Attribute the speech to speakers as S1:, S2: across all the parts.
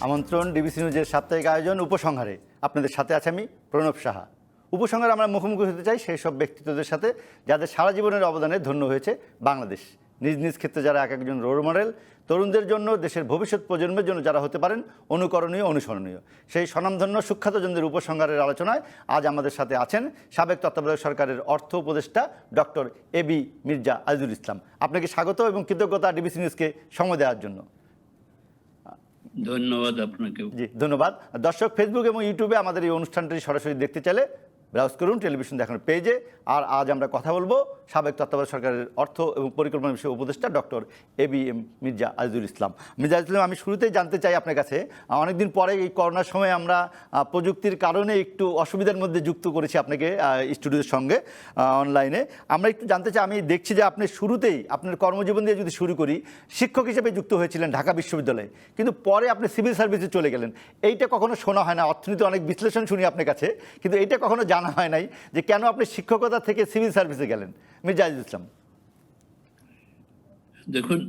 S1: আমন্ত্রণ ডিবিসি নিউজের সাপ্তাহিক আয়োজন উপসংহারে। আপনাদের সাথে আছে আমি প্রণব সাহা। উপসংহারে আমরা মুখোমুখি হতে চাই সেই সব ব্যক্তিত্বদের সাথে যাদের সারা জীবনের অবদানে ধন্য হয়েছে বাংলাদেশ। নিজ নিজ ক্ষেত্রে যারা এক একজন রোল মডেল, তরুণদের জন্য, দেশের ভবিষ্যৎ প্রজন্মের জন্য যারা হতে পারেন অনুকরণীয়, অনুসরণীয়, সেই স্বনামধন্য সুখ্যাতজনদের উপসংহারের আলোচনায় আজ আমাদের সাথে আছেন সাবেক তত্ত্বাবধায়ক সরকারের অর্থ উপদেষ্টা ডক্টর এবি মির্জা আজিজুল ইসলাম। আপনাকে স্বাগত এবং কৃতজ্ঞতা ডিবিসি নিউজকে সময় দেওয়ার জন্য।
S2: ধন্যবাদ আপনাকে।
S1: জি ধন্যবাদ। দর্শক ফেসবুক এবং ইউটিউবে আমাদের এই অনুষ্ঠানটি সরাসরি দেখতে চাইলে ব্রাউজ করুন টেলিভিশন দেখানোর পেজে। আর আজ আমরা কথা বলবো সাবেক তত্ত্বাবধায়ক সরকারের অর্থ এবং পরিকল্পনা বিষয়ে উপদেষ্টা ডক্টর এবি মির্জা আজিজুল ইসলাম। মির্জা আজিজুল ইসলাম, আমি শুরুতেই জানতে চাই আপনার কাছে, অনেকদিন পরে এই করোনার সময় আমরা প্রযুক্তির কারণে একটু অসুবিধার মধ্যে যুক্ত করেছি আপনাকে স্টুডিওর সঙ্গে অনলাইনে। আমরা একটু জানতে চাই, আমি দেখছি যে আপনি শুরুতেই আপনার কর্মজীবন দিয়ে যদি শুরু করি, শিক্ষক হিসেবে যুক্ত হয়েছিলেন ঢাকা বিশ্ববিদ্যালয়ে, কিন্তু পরে আপনি সিভিল সার্ভিসে চলে গেলেন। এইটা কখনো শোনা হয় না, অর্থনীতি অনেক বিশ্লেষণ শুনি আপনার কাছে, কিন্তু এইটা কখনো জানা হয় নাই যে কেন আপনি শিক্ষকতা থেকে সিভিল সার্ভিসে গেলেন। মির্জা আজিজুল ইসলাম,
S2: দেখুন,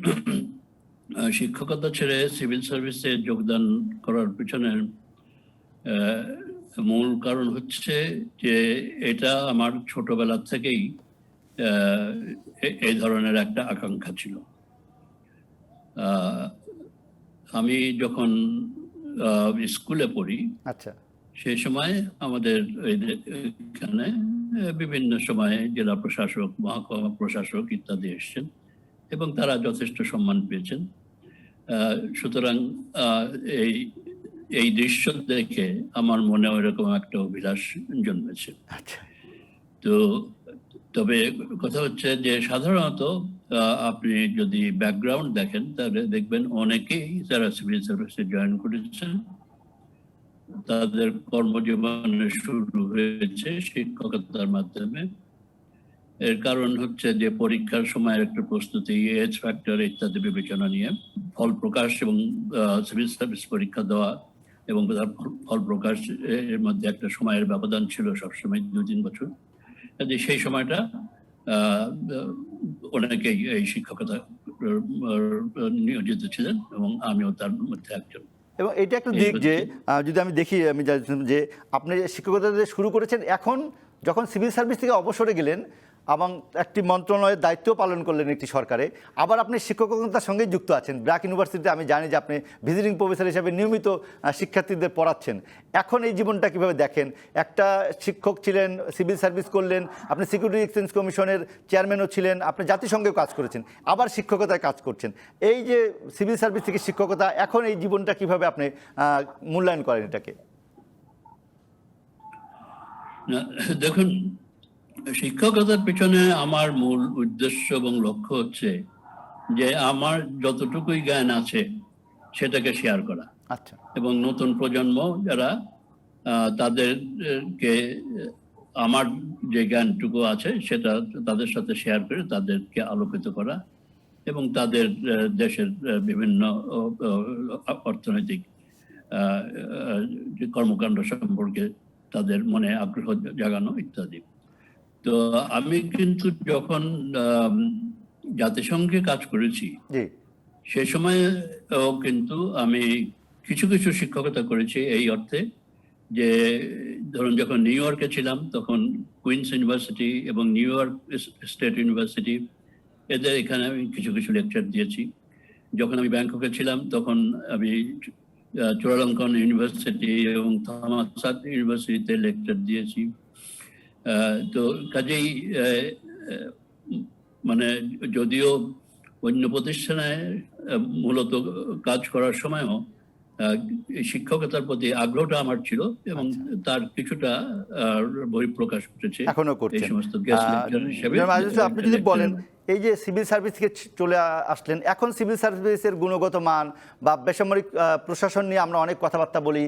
S2: শিক্ষকতা ছেড়ে সিভিল সার্ভিসে যোগদান করার পিছনে মূল কারণ হচ্ছে যে এটা আমার ছোটবেলা থেকেই এই ধরনের একটা আকাঙ্ক্ষা ছিল। আমি যখন স্কুলে পড়ি,
S1: আচ্ছা,
S2: সেই সময় আমাদের এখানে বিভিন্ন সময়ে জেলা প্রশাসক, মহকুমা প্রশাসক ইত্যাদি এসছেন এবং তারা যথেষ্ট সম্মান পেয়েছেন। সুতরাং এই দৃশ্য দেখে আমার মনে ওইরকম একটা অভিলাষ জন্মেছে।
S1: আচ্ছা,
S2: তো তবে কথা হচ্ছে যে সাধারণত আপনি যদি ব্যাকগ্রাউন্ড দেখেন তাহলে দেখবেন অনেকেই যারা সিভিল সার্ভিসে জয়েন করেছেন তাদের কর্মজীবনে শুরু হয়েছে শিক্ষকতার মাধ্যমে। এর কারণ হচ্ছে যে পরীক্ষার সময়ের একটা প্রস্তুতি, এজ ফ্যাক্টর ইত্যাদি বিবেচনা নিয়ে ফল প্রকাশ এবং সিভিল সার্ভিস পরীক্ষা দেওয়া এবং তার ফল প্রকাশ এর মধ্যে একটা সময়ের ব্যবধান ছিল সবসময় 2-3 বছর। সেই সময়টা অনেকেই এই শিক্ষকতা নিয়োজিত ছিলেন এবং আমিও তার মধ্যে একজন।
S1: এবং এটা একটা দিক যে যদি আমি দেখি, আমি যে আপনি শিক্ষকতা শুরু করেছেন, এখন যখন সিভিল সার্ভিস থেকে অবসরে গেলেন এবং একটি মন্ত্রণালয়ের দায়িত্ব পালন করলেন একটি সরকারে, আবার আপনি শিক্ষকতার সঙ্গে যুক্ত আছেন। ব্র্যাক ইউনিভার্সিটিতে আমি জানি যে আপনি ভিজিটিং প্রফেসর হিসেবে নিয়মিত শিক্ষার্থীদের পড়াচ্ছেন। এখন এই জীবনটা কিভাবে দেখেন? একটা শিক্ষক ছিলেন, সিভিল সার্ভিস করলেন, আপনি সিকিউরিটি এক্সচেঞ্জ কমিশনের চেয়ারম্যানও ছিলেন, আপনি জাতিসংঘেও কাজ করেছেন, আবার শিক্ষকতায় কাজ করছেন। এই যে সিভিল সার্ভিস থেকে শিক্ষকতা, এখন এই জীবনটা কিভাবে আপনি মূল্যায়ন করেন এটাকে?
S2: দেখুন, শিক্ষকতার পিছনে আমার মূল উদ্দেশ্য এবং লক্ষ্য হচ্ছে যে আমার যতটুকুই জ্ঞান আছে সেটাকে শেয়ার করা।
S1: আচ্ছা,
S2: এবং নতুন প্রজন্ম যারা তাদেরকে আমার যে জ্ঞানটুকু আছে সেটা তাদের সাথে শেয়ার করে তাদেরকে আলোকিত করা এবং তাদের দেশের বিভিন্ন অর্থনৈতিক কর্মকাণ্ড সম্পর্কে তাদের মনে আগ্রহ জাগানো ইত্যাদি। তো আমি কিন্তু যখন জাতিসংঘে কাজ করেছি সে সময় কিন্তু আমি কিছু কিছু শিক্ষকতা করেছি এই অর্থে যে ধরুন যখন নিউ ইয়র্কে ছিলাম তখন কুইন্স ইউনিভার্সিটি এবং নিউ ইয়র্ক স্টেট ইউনিভার্সিটি এদের এখানে আমি কিছু কিছু লেকচার দিয়েছি। যখন আমি ব্যাংককে ছিলাম তখন আমি চুরালঙ্কন ইউনিভার্সিটি এবং থমাসাত ইউনিভার্সিটিতে লেকচার দিয়েছি। তো কাজেই মানে যদিও অন্য প্রতিষ্ঠানে মূলত কাজ করার সময়ও শিক্ষকতার প্রতি আগ্রহটা আমার ছিল এবং তার কিছুটা বহিঃপ্রকাশ ঘটেছে
S1: এখনো করছেন
S2: এই সমস্ত গেস্ট লেকচার হিসেবে।
S1: আপনি যদি বলেন, এই যে সিভিল সার্ভিস থেকে চলে আসলেন, এখন সিভিল সার্ভিসের গুণগত মান বা বেসামরিক প্রশাসন নিয়ে আমরা অনেক কথাবার্তা বলি,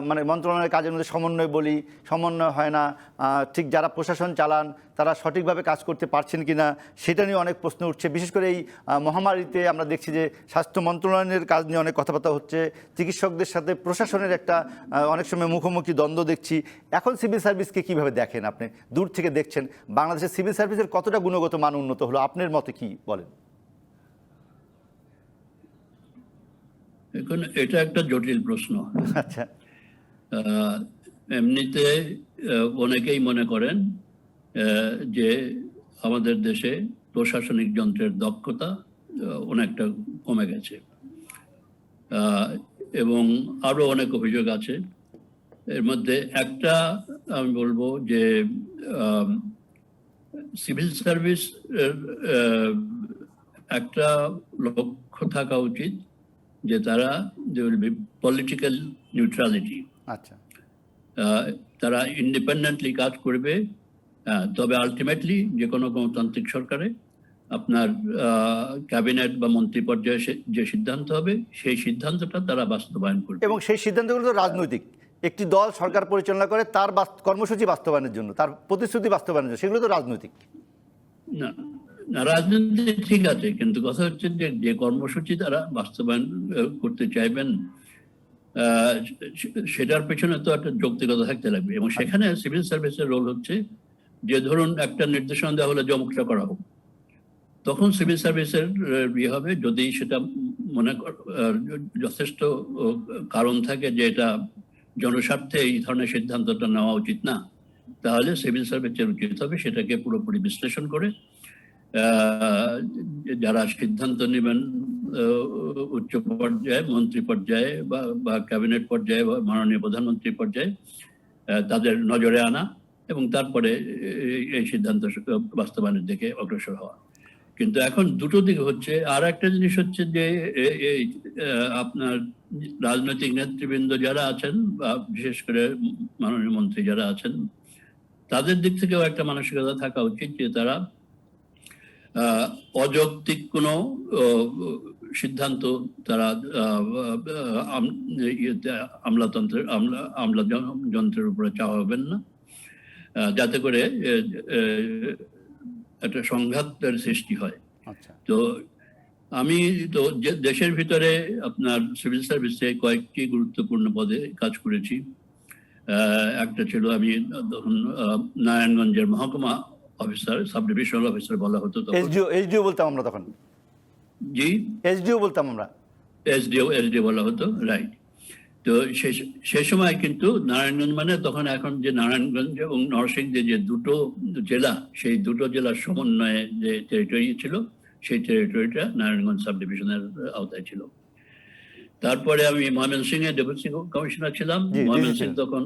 S1: মানে মন্ত্রণালয়ের কাজের মধ্যে সমন্বয় বলি, সমন্বয় হয় না, ঠিক যারা প্রশাসন চালান তারা সঠিকভাবে কাজ করতে পারছেন কি না সেটা নিয়ে অনেক প্রশ্ন উঠছে। বিশেষ করে এই মহামারীতে আমরা দেখছি যে স্বাস্থ্য মন্ত্রণালয়ের কাজ নিয়ে অনেক কথাবার্তা হচ্ছে, চিকিৎসকদের সাথে প্রশাসনের একটা অনেক সময় মুখোমুখি দ্বন্দ্ব দেখছি। এখন সিভিল সার্ভিসকে কীভাবে দেখেন আপনি? দূর থেকে দেখছেন, বাংলাদেশের সিভিল সার্ভিসের কতটা গুণগত মান উন্নত হলো আপনার মতে কি বলেন?
S2: এখন এটা একটা জটিল প্রশ্ন।
S1: আচ্ছা
S2: এমনিতে অনেকেই মনে করেন যে আমাদের দেশে প্রশাসনিক যন্ত্রের দক্ষতা অনেকটা কমে গেছে, এবং আরো অনেক অভিযোগ আছে। এর মধ্যে একটা আমি বলবো যে সিভিল সার্ভিস একটা লক্ষ্য থাকা উচিত যে তারা পলিটিক্যাল নিউট্রালিটি,
S1: আচ্ছা
S2: তারা ইন্ডিপেন্ডেন্টলি কাজ করবে। তবে আলটিমেটলি যে কোনো গণতান্ত্রিক সরকারে আপনার ক্যাবিনেট বা মন্ত্রী পর্যায়ে যে সিদ্ধান্ত হবে সেই সিদ্ধান্তটা তারা বাস্তবায়ন করবে,
S1: এবং সেই সিদ্ধান্তগুলো তো রাজনৈতিক। একটি দল সরকার পরিচালনা করে তার কর্মসূচি বাস্তবায়নের জন্য, তার প্রতিশ্রুতি বাস্তবায়নের জন্য, সেগুলো তো রাজনৈতিক।
S2: না না, রাজনীতি ঠিক আছে, কিন্তু কথা হচ্ছে যে যে কর্মসূচি তারা বাস্তবায়ন করতে চাইবেন সেটার পেছনে তো একটা যৌক্তিকতা থাকতে লাগবে। এবং সেখানে সিভিল সার্ভিসের রোল হচ্ছে যে ধরুন একটা নির্দেশনা দেওয়া হলে যমুকটা করা হোক, তখন সিভিল সার্ভিসের হবে যদি সেটা মনে যথেষ্ট কারণ থাকে যে এটা জনস্বার্থে এই ধরনের সিদ্ধান্তটা নেওয়া উচিত না, তাহলে সিভিল সার্ভিসের উচিত হবে সেটাকে পুরোপুরি বিশ্লেষণ করে যারা সিদ্ধান্ত নেবেন উচ্চ পর্যায়ে, মন্ত্রী পর্যায়ে বা ক্যাবিনেট পর্যায়ে বা মাননীয় প্রধানমন্ত্রী পর্যায়ে তাদের নজরে আনা এবং তারপরে এই সিদ্ধান্ত বাস্তবায়নের দিকে অগ্রসর হওয়া। কিন্তু এখন দুটো দিক হচ্ছে। আর একটা জিনিস হচ্ছে যে আপনার রাজনৈতিক নেতৃবৃন্দ যারা আছেন বা বিশেষ করে মাননীয় মন্ত্রী যারা আছেন, তাদের দিক থেকেও একটা মানসিকতা থাকা উচিত যে তারা অযৌক্তিক কোনো সিদ্ধান্ত তারা আমলাযন্ত্রের উপরে চাওয়াবেন না, যাতে করে একটা সংঘাতের সৃষ্টি হয়। তো আমি তো দেশের ভিতরে আপনার সিভিল সার্ভিসে কয়েকটি গুরুত্বপূর্ণ পদে কাজ করেছি। একটা ছিল আমি তখন নারায়ণগঞ্জের মহকুমা অফিসার, সাব ডিভিশনাল অফিসার বলা হতো তখন।
S1: এসডিও বলতাম আমরা তখন।
S2: জি,
S1: এসডিও বলতাম আমরা।
S2: এসডিও বলা হতো, রাইট। তো সেই সময় কিন্তু নারায়ণগঞ্জ মানে তখন এখন যে নারায়ণগঞ্জ এবং নরসিংদী যে দুটো জেলা, সেই দুটো জেলার সমন্বয়ে যে টেরিটরি ছিল, সেই টেরিটরিটা নারায়ণগঞ্জ সাব ডিভিশনের আওতায় ছিল। তারপরে আমি ময়মনসিংহে ডেপুটি কমিশনার ছিলাম। ময়মনসিংহ তখন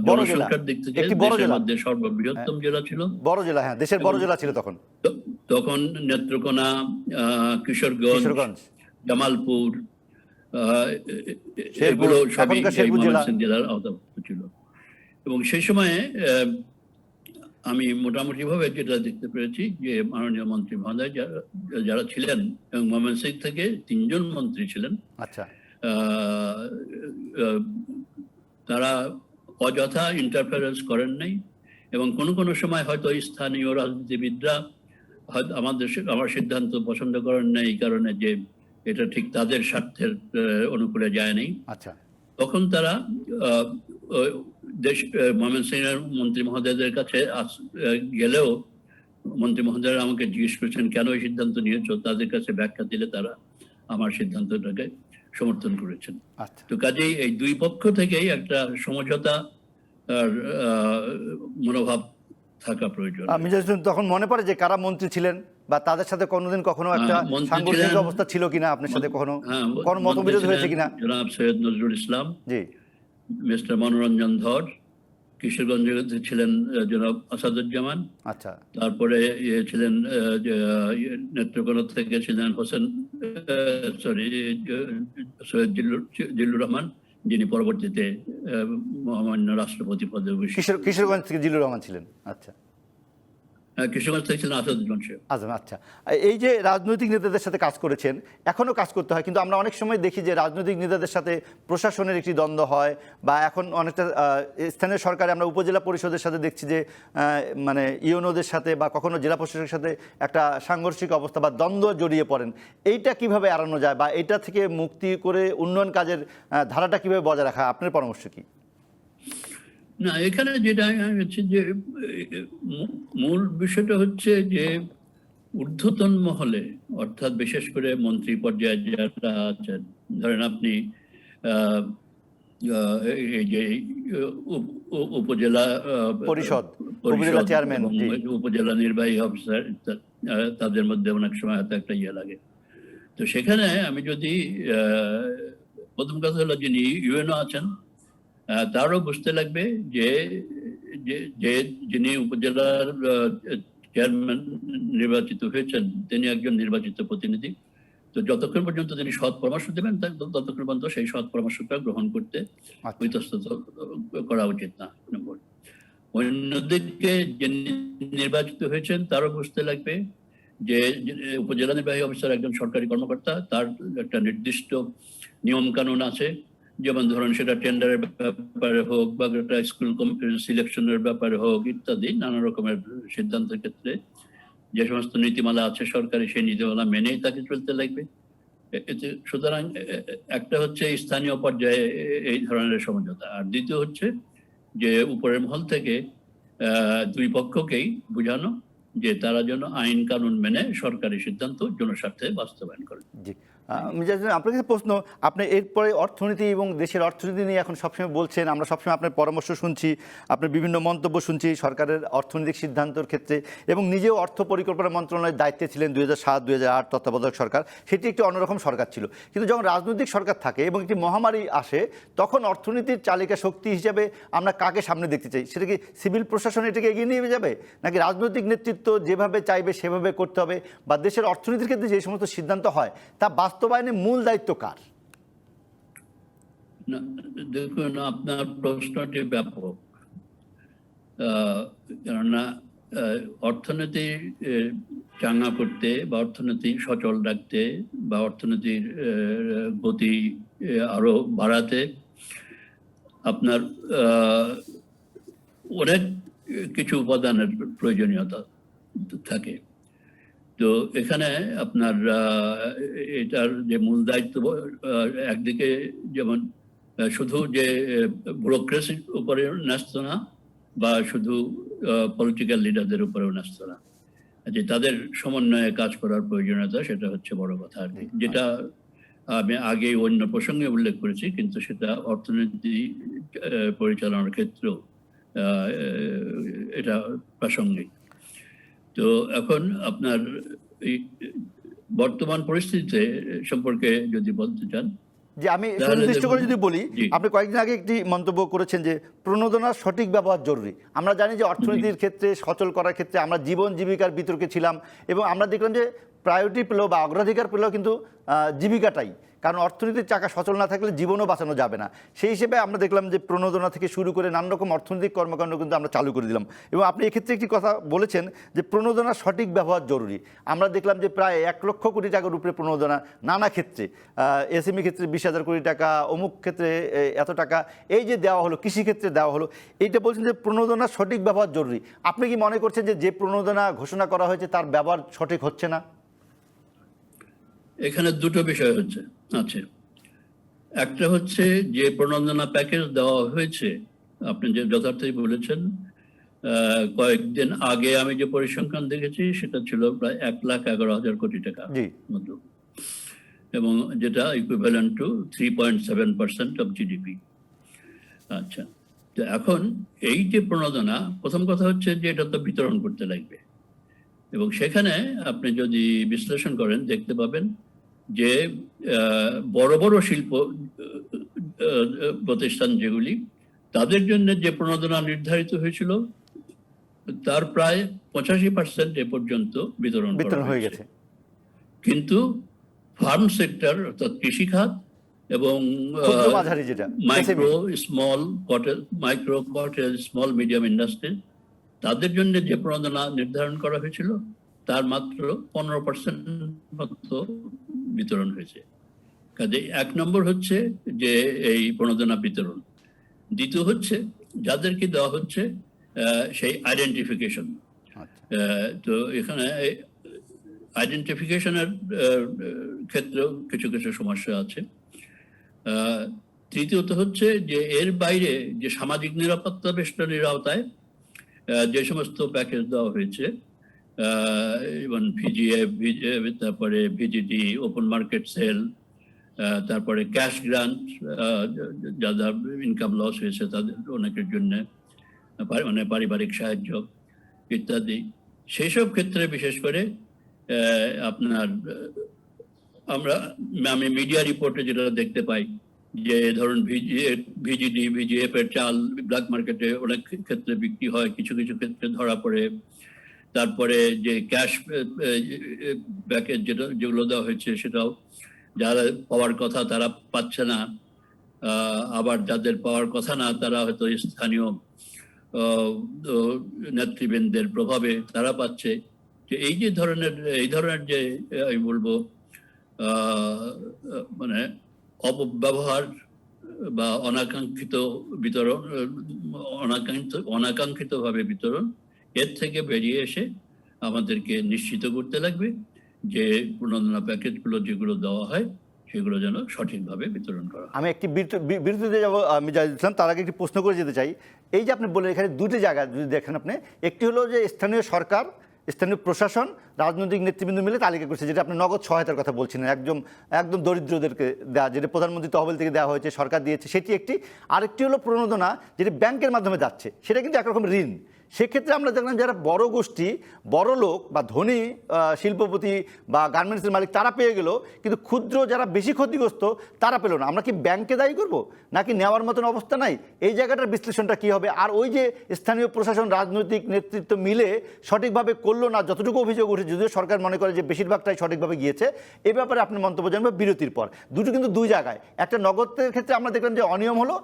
S2: জনসংখ্যার দিক থেকে দেশের মধ্যে সর্ববৃহত্তম জেলা ছিল, বড় জেলা, হ্যাঁ দেশের বড় জেলা ছিল তখন। তখন নেত্রকোনা, কিশোরগঞ্জ, জামালপুর এগুলো সবই ময়মনসিংহ জেলার আওতাভুক্ত ছিল। এবং সেই সময়ে আমি মোটামুটি ভাবে যেটা দেখতে পেরেছি যে মাননীয় মন্ত্রী মহোদয় যারা ছিলেন, এবং ময়মনসিংহ থেকে 3 জন মন্ত্রী ছিলেন, আচ্ছা, তারা অযথা ইন্টারফারেন্স করেন নাই। এবং কোনো সময় হয়তো স্থানীয় রাজনীতিবিদরা হয়তো আমার সিদ্ধান্ত পছন্দ করেন নাই এই কারণে যে এটা ঠিক তাদের স্বার্থের অনুকূলে যায় নাই। আচ্ছা, তখন তারা ময়মনসিংহের মন্ত্রী মহোদয়দের কাছে গেলেও মন্ত্রী মহোদয়রা আমাকে জিজ্ঞেস করেছেন কেন এই সিদ্ধান্ত নিয়েছো, তাদের কাছে ব্যাখ্যা দিলে তারা আমার সিদ্ধান্তটাকে সমর্থন করেছেন। তো কাজেই এই দুই পক্ষ থেকেই একটা সমঝোতা আর মনোভাব থাকা প্রয়োজন। আমি
S1: তখন মনে পড়ে যে কারা মন্ত্রী ছিলেন বা তাদের সাথে কখনো একটা সাংগঠনিক অবস্থা ছিল কিনা, আপনার সাথে কখনো মতবিরোধ হয়েছে কিনা?
S2: জনাব সৈয়দ নজরুল ইসলাম, জি, মিস্টার মনোরঞ্জন ধর, কিশোরগঞ্জে ছিলেন জনাব আসাদুজ্জামান, আচ্ছা, তারপরে ছিলেন নেত্রকোনা থেকে ছিলেন সৈয়দ জিল্লুর রহমান, যিনি পরবর্তীতে মহামান্য রাষ্ট্রপতি পদে
S1: কিশোরগঞ্জ থেকে জিল্লুর রহমান ছিলেন। আচ্ছা,
S2: কিশোরগঞ্জ থেকে ছিলেন আসাদুজ্জামান।
S1: আচ্ছা, এই যে রাজনৈতিক নেতাদের সাথে কাজ করেছেন, এখনো কাজ করতে হয়, কিন্তু আমরা অনেক সময় দেখি যে রাজনৈতিক নেতাদের সাথে প্রশাসনের একটি দ্বন্দ্ব হয়, বা এখন অনেকটা স্থানীয় সরকারে আমরা উপজেলা পরিষদের সাথে দেখছি যে মানে ইউনোদের সাথে বা কখনো জেলা প্রশাসকের সাথে একটা সাংঘর্ষিক অবস্থা বা দ্বন্দ্ব জড়িয়ে পড়েন। এইটা কিভাবে এড়ানো যায় বা এটা থেকে মুক্তি করে উন্নয়ন কাজের ধারাটা কিভাবে বজায় রাখা, আপনার পরামর্শ কি?
S2: না, এখানে যেটা হচ্ছে যে মূল বিষয়টা হচ্ছে যে ঊর্ধ্বতন মহলে, অর্থাৎ বিশেষ করে মন্ত্রী পর্যায়ে যারা আছেন, ধরেন আপনি আহ, এই যে উপজেলা
S1: পরিষদ, উপজেলা চেয়ারম্যান,
S2: এবং উপজেলা নির্বাহী অফিসার, তাদের মধ্যে অনেক সময় হয়তো একটা ইয়ে লাগে। তো সেখানে আমি যদি প্রথম কথা হলো যিনি ইউএনও আছেন তারও বুঝতে লাগবে যে যিনি উপজেলার চেয়ারম্যান নির্বাচিত হয়েছেন তিনি একজন নির্বাচিত প্রতিনিধি। তো যতক্ষণ পর্যন্ত তিনি সৎ পরামর্শ দেবেন ততক্ষণ পর্যন্ত সেই সৎ পরামর্শটা গ্রহণ করতে ইতস্তত করা উচিত না। নম্বর। অন্যদিকে যিনি নির্বাচিত হয়েছেন তারও বুঝতে লাগবে যে উপজেলা নির্বাহী অফিসার একজন সরকারি কর্মকর্তা, তার একটা নির্দিষ্ট নিয়ম কানুন আছে, যেমন ধরুন সেটা টেন্ডারের ব্যাপারে হোক বা একটা স্কুল সিলেকশনের ব্যাপারে হোক ইত্যাদি নানা রকমের সিদ্ধান্তের ক্ষেত্রে যে সমস্ত নীতিমালা আছে সরকারি, সেই নীতিমালা মেনেই তাকে চলতে লাগবে। সুতরাং একটা হচ্ছে স্থানীয় পর্যায়ে এই ধরনের সমঝোতা, আর দ্বিতীয় হচ্ছে যে উপরের মহল থেকে দুই পক্ষকেই বুঝানো যে তারা যেন আইন কানুন মেনে সরকারি সিদ্ধান্ত জনস্বার্থে বাস্তবায়ন করে।
S1: জি, আপনার কাছে প্রশ্ন, আপনি এরপরে অর্থনীতি এবং দেশের অর্থনীতি নিয়ে এখন সবসময় বলছেন, আমরা সবসময় আপনার পরামর্শ শুনছি, আপনার বিভিন্ন মন্তব্য শুনছি সরকারের অর্থনৈতিক সিদ্ধান্তের ক্ষেত্রে, এবং নিজেও অর্থ পরিকল্পনা মন্ত্রণালয়ের দায়িত্বে ছিলেন 2007-2008 তত্ত্বাবধায়ক সরকার, সেটি একটি অন্যরকম সরকার ছিল। কিন্তু যখন রাজনৈতিক সরকার থাকে এবং একটি মহামারী আসে, তখন অর্থনীতির চালিকা শক্তি হিসেবে আমরা কাকে সামনে দেখতে চাই? সেটা কি সিভিল প্রশাসন এটাকে এগিয়ে নিয়ে যাবে, নাকি রাজনৈতিক নেতৃত্ব যেভাবে চাইবে সেভাবে করতে হবে, বা দেশের অর্থনীতির ক্ষেত্রে যে সমস্ত সিদ্ধান্ত হয় তা বাস্তবায়নে মূল দায়িত্ব কার?
S2: দেখুন, আপনার প্রশ্নটি ব্যাপক, কেননা অর্থনীতি চাঙ্গা করতে বা অর্থনীতি সচল রাখতে বা অর্থনীতির গতি আরো বাড়াতে আপনার অনেক কিছু উপাদানের প্রয়োজনীয়তা থাকে। তো এখানে আপনার এটার যে মূল দায়িত্ব একদিকে যেমন শুধু যে ব্যুরোক্রেসির উপরে ন্যস্ত না বা শুধু পলিটিক্যাল লিডারদের উপরেও ন্যস্ত না, যে তাদের সমন্বয়ে কাজ করার প্রয়োজনীয়তা, সেটা হচ্ছে বড় কথা আর কি, যেটা আমি আগে অন্য প্রসঙ্গে উল্লেখ করেছি, কিন্তু সেটা অর্থনীতি পরিচালনার ক্ষেত্রেও এটা প্রাসঙ্গিক। তো এখন আপনার এই বর্তমান পরিস্থিতিতে সম্পর্কে যদি বলতে চান,
S1: যে আমি সুনির্দিষ্ট করে যদি বলি, আপনি কয়েকদিন আগে একটি মন্তব্য করেছেন যে প্রণোদনার সঠিক ব্যবহার জরুরি। আমরা জানি যে অর্থনীতির ক্ষেত্রে সচল করার ক্ষেত্রে আমরা জীবন জীবিকার বিতর্কে ছিলাম, এবং আমরা দেখলাম যে প্রায়োরিটি পেল বা অগ্রাধিকার পেল কিন্তু জীবিকাটাই, কারণ অর্থনীতির চাকা সচল না থাকলে জীবনও বাঁচানো যাবে না। সেই হিসেবে আমরা দেখলাম যে প্রণোদনা থেকে শুরু করে নানা রকম অর্থনৈতিক কর্মকাণ্ড কিন্তু আমরা চালু করে দিলাম। এবং আপনি এক্ষেত্রে একটি কথা বলেছেন যে প্রণোদনার সঠিক ব্যবহার জরুরি। আমরা দেখলাম যে প্রায় 1 লক্ষ কোটি টাকার উপরে প্রণোদনা নানা ক্ষেত্রে, এসএমই ক্ষেত্রে 20,000 কোটি টাকা, অমুক ক্ষেত্রে এত টাকা, এই যে দেওয়া হলো, কৃষিক্ষেত্রে দেওয়া হলো, এইটা বলছেন যে প্রণোদনার সঠিক ব্যবহার জরুরি। আপনি কি মনে করছেন যে প্রণোদনা ঘোষণা করা হয়েছে তার ব্যবহার সঠিক হচ্ছে না?
S2: এখানে দুটো বিষয় আছে। একটা হচ্ছে যে প্রণোদনা প্যাকেজ দেওয়া হয়েছে, আপনি যে যথার্থই বলেছেন, কয়েকদিন আগে আমি যে পরিসংখ্যান দেখেছি সেটা ছিল প্রায় 1,11,000 কোটি টাকা মতো, এবং যেটা ইকুইভ্যালেন্ট টু 3.7% অফ জিডিপি। আচ্ছা, তো এখন এই যে প্রণোদনা, প্রথম কথা হচ্ছে যে এটা তো বিতরণ করতে লাগবে, এবং সেখানে আপনি যদি বিশ্লেষণ করেন দেখতে পাবেন যে বড় বড় শিল্প প্রতিষ্ঠান যেগুলি, তাদের জন্য যে প্রণোদনা নির্ধারিত হয়েছিল তার প্রায় 85% এ পর্যন্ত বিতরণ হয়ে গেছে। কিন্তু ফার্ম সেক্টর অর্থাৎ কৃষিখাত এবং micro cottage small medium industry, তাদের জন্য যে প্রণোদনা নির্ধারণ করা হয়েছিল তার মাত্র 15% মতো বিতরণ হয়েছে। কাজে 1 নম্বর হচ্ছে যে এই প্রণোদনা বিতরণ। দ্বিতীয় হচ্ছে যাদেরকে দেওয়া হচ্ছে সেই আইডেন্টিফিকেশন। তো এখানে আইডেন্টিফিকেশনের ক্ষেত্রেও কিছু কিছু সমস্যা আছে। তৃতীয়ত হচ্ছে যে এর বাইরে যে সামাজিক নিরাপত্তা বেষ্টনীর আওতায় যে সমস্ত প্যাকেজ দেওয়া হয়েছে এবং ভিজিএ, তারপরে ভিজিডি, ওপেন মার্কেট সেল, তারপরে ক্যাশ গ্রান্ট, যাদের ইনকাম লস হয়েছে তাদের অনেকের জন্য, মানে পারিবারিক সাহায্য ইত্যাদি। সেই সব ক্ষেত্রে বিশেষ করে আপনার আমি মিডিয়া রিপোর্টে যেটা দেখতে পাই যে ধরুন ভিজিডি, ভিজিএফ এর চাল ব্ল্যাক মার্কেটে অনেক ক্ষেত্রে বিক্রি হয়, কিছু কিছু ক্ষেত্রে ধরা পড়ে। তারপরে যে ক্যাশ প্যাকেজ যেগুলো দেওয়া হয়েছে সেটাও যারা পাওয়ার কথা তারা পাচ্ছে না, আবার যাদের পাওয়ার কথা না তারা হয়তো স্থানীয় নেতৃবৃন্দের প্রভাবে তারা পাচ্ছে। যে এই ধরনের যে আমি বলবো মানে অপব্যবহার বা অনাকাঙ্ক্ষিত বিতরণ, অনাকাঙ্ক্ষিতভাবে বিতরণ, এর থেকে বেরিয়ে এসে আমাদেরকে নিশ্চিত করতে লাগবে যে প্রণোদনা প্যাকেজগুলো যেগুলো দেওয়া হয় সেগুলো যেন সঠিকভাবে বিতরণ করা।
S1: আমি একটি বিরতিতে যাবো, আমি যাচ্ছিলাম তার আগে একটি প্রশ্ন করে যেতে চাই। এই যে আপনি বললেন এখানে দুটি জায়গা যদি দেখেন আপনি, একটি হলো যে স্থানীয় সরকার, স্থানীয় প্রশাসন, রাজনৈতিক নেতৃবৃন্দ মিলে তালিকা করছে, যেটা আপনি নগদ সহায়তার কথা বলছিলেন, একদম দরিদ্রদেরকে দেওয়া, যেটা প্রধানমন্ত্রী তহবিল থেকে দেওয়া হয়েছে, সরকার দিয়েছে, সেটি একটি। আরেকটি হলো প্রণোদনা, যেটি ব্যাংকের মাধ্যমে যাচ্ছে, সেটা কিন্তু একরকম ঋণ। সেক্ষেত্রে আমরা দেখলাম যারা বড় গোষ্ঠী, বড় লোক বা ধনী শিল্পপতি বা গার্মেন্টসের মালিক তারা পেয়ে গেল, কিন্তু ক্ষুদ্র যারা বেশি ক্ষতিগ্রস্ত তারা পেল না। আমরা কি ব্যাংকে দায়ী করব, নাকি নেওয়ার মতন অবস্থা নাই? এই জায়গাটার বিশ্লেষণটা কী হবে? আর ওই যে স্থানীয় প্রশাসন, রাজনৈতিক নেতৃত্ব মিলে সঠিকভাবে করলো না, যতটুকু অভিযোগ উঠে, যদিও সরকার মনে করে যে বেশিরভাগটাই সঠিকভাবে গিয়েছে, এ ব্যাপারে আপনি মন্তব্য জানবেন বিরতির পর। দুটো কিন্তু দুই জায়গায়, একটা নগদের ক্ষেত্রে আমরা দেখলাম যে অনিয়ম হলো,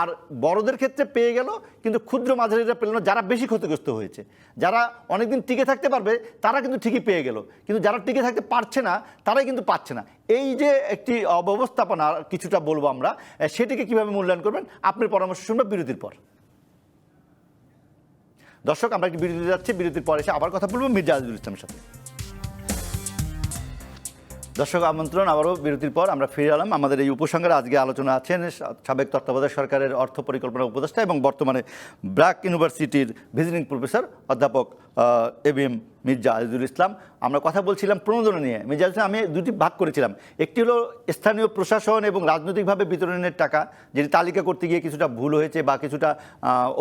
S1: আর বড়দের ক্ষেত্রে পেয়ে গেল, কিন্তু ক্ষুদ্র মাঝারিরা পেল না, যারা বেশি ক্ষতিগ্রস্ত হয়েছে, যারা অনেকদিন টিকে থাকতে পারবে তারা কিন্তু ঠিকই পেয়ে গেল, কিন্তু যারা টিকে থাকতে পারছে না তারাই কিন্তু পাচ্ছে না। এই যে একটি অব্যবস্থাপনা কিছুটা বলবো আমরা, সেটিকে কিভাবে মূল্যায়ন করবেন? আপনার পরামর্শ শুনবো বিরতির পর। দর্শক, আমরা একটি বিরতিতে যাচ্ছি, বিরতির পর এসে আবার কথা বলবো মির্জা আজিজুল ইসলামের সাথে। দর্শক আমন্ত্রণ, আবারও বিরতির পর আমরা ফিরে এলাম। আমাদের এই উপসংহারে আজকে আলোচনা আছেন সাবেক তত্ত্বাবধায়ক সরকারের অর্থ পরিকল্পনা উপদেষ্টা এবং বর্তমানে ব্র্যাক ইউনিভার্সিটির ভিজিটিং প্রফেসর অধ্যাপক এবিএম মির্জা আজিজুল ইসলাম। আমরা কথা বলছিলাম প্রণোদনা নিয়ে। মির্জা আজিজুল ইসলাম, আমি দুটি ভাগ করেছিলাম, একটি হলো স্থানীয় প্রশাসন এবং রাজনৈতিকভাবে বিতরণের টাকা, যেটি তালিকা করতে গিয়ে কিছুটা ভুল হয়েছে বা কিছুটা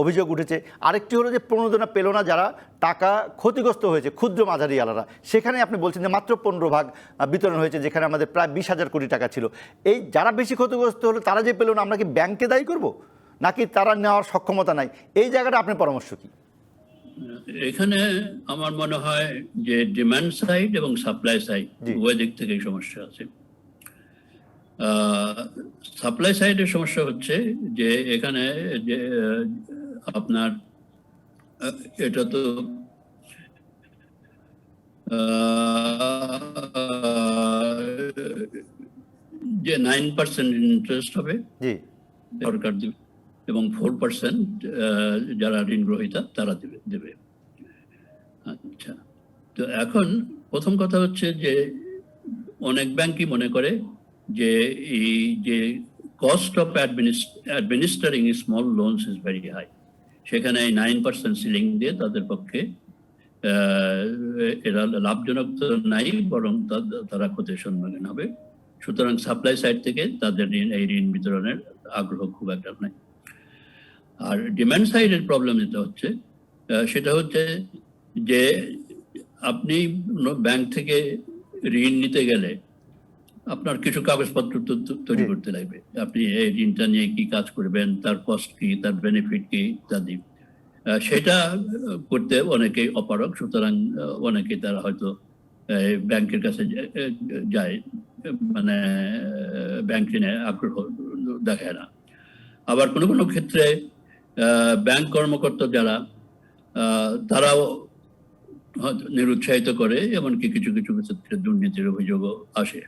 S1: অভিযোগ উঠেছে। আরেকটি হলো যে প্রণোদনা পেল না যারা টাকা ক্ষতিগ্রস্ত হয়েছে, ক্ষুদ্র মাঝারি আলারা, সেখানে আপনি বলছেন যে মাত্র 15% বিতরণ হয়েছে, যেখানে আমাদের প্রায় 20,000 কোটি টাকা ছিল। এই যারা বেশি ক্ষতিগ্রস্ত হলো তারা যে পেল না, আমরা কি ব্যাংকে দায়ী করব, নাকি তারা নেওয়ার সক্ষমতা নাই? এই জায়গাটা আপনার পরামর্শ কি?
S2: এখানে আমার মনে হয় যে ডিমান্ড সাইড এবং সাপ্লাই সাইড উভয় দিক থেকে সমস্যা আছে। সাপ্লাই সাইডের সমস্যা হচ্ছে যে এখানে যে আপনার এটা তো যে 9% ইন্টারেস্ট হবে সরকার দিবে এবং 4% যারা ঋণ গ্রহীতা তারা দেবে। আচ্ছা, তো এখন প্রথম কথা হচ্ছে যে অনেক ব্যাংকই মনে করে যে এই যে cost of administering small loans is very high, সেখানে 9% সিলিং দিয়ে তাদের পক্ষে এরা লাভজনক তো নাই, বরং তারা ক্ষতির সম্মুখীন হবে। সুতরাং সাপ্লাই সাইড থেকে তাদের এই ঋণ বিতরণের আগ্রহ খুব একটা নাই। আর ডিমান্ড সাইডের প্রবলেম যেটা হচ্ছে সেটা হচ্ছে যে আপনি ব্যাংক থেকে ঋণ নিতে গেলে আপনার কিছু কাগজপত্র তৈরি করতে লাগবে। আপনি এই ঋণটা নিয়ে কি কাজ করবেন, তার কস্ট কি, তার বেনিফিট কি ইত্যাদি, সেটা করতে অনেকেই অপারগ। সুতরাং অনেকেই তারা হয়তো ব্যাংকের কাছে যায়, মানে ব্যাংক ঋণে আগ্রহ দেখায় না। আবার কোনো কোনো ক্ষেত্রে ব্যাংক কর্মকর্তা যারা তারাও নিরুৎসাহিত করে, এমনকি কিছু কিছু ক্ষেত্রে দুর্নীতির অভিযোগও আসে।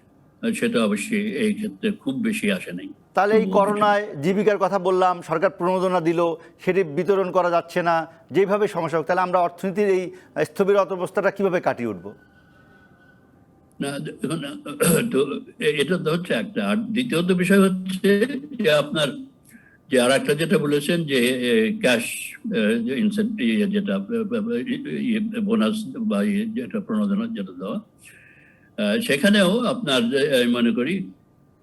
S2: সেটা অবশ্যই এই ক্ষেত্রে খুব বেশি আসে নাই।
S1: তাহলে এই করোনায় জীবিকার কথা বললাম, সরকার প্রণোদনা দিল, সেটি বিতরণ করা যাচ্ছে না, যেভাবে সমস্যা হোক, তাহলে আমরা অর্থনীতির এই স্থবির অবস্থাটা কিভাবে কাটিয়ে উঠবো?
S2: না, দেখুন, তো এটা তো হচ্ছে একটা। আর দ্বিতীয়ত বিষয় হচ্ছে যে আপনার যে আর একটা যেটা বলেছেন যে ক্যাশ যেটা বোনাস বা যেটা প্রণোদনা যেটা দেওয়া, সেখানেও আপনার আমি মনে করি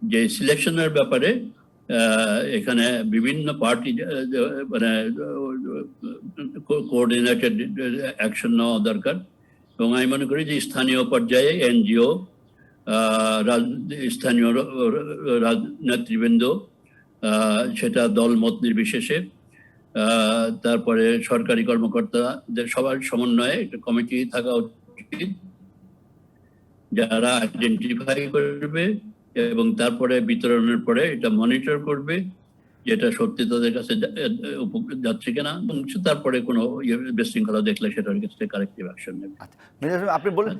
S2: যে সিলেকশনের ব্যাপারে এখানে বিভিন্ন পার্টি মানে কোঅর্ডিনেটেড অ্যাকশন নেওয়া দরকার। এবং আমি মনে করি যে স্থানীয় পর্যায়ে এনজিও, স্থানীয় নেতৃবৃন্দ, সেটা দলমত নির্বিশেষে, তারপরে সরকারি কর্মকর্তাদের সবার সমন্বয়ে একটা কমিটি থাকা উচিত যারা আইডেন্টিফাই করবে এবং তারপরে বিতরণের পরে এটা মনিটর করবে যেটা সত্যি তাদের কাছে যাচ্ছে কিনা, এবং তারপরে কোনো বিশৃঙ্খলা দেখলে সেটার ক্ষেত্রে কারেক্টিভ অ্যাকশন নেবে।
S1: আপনি বলেন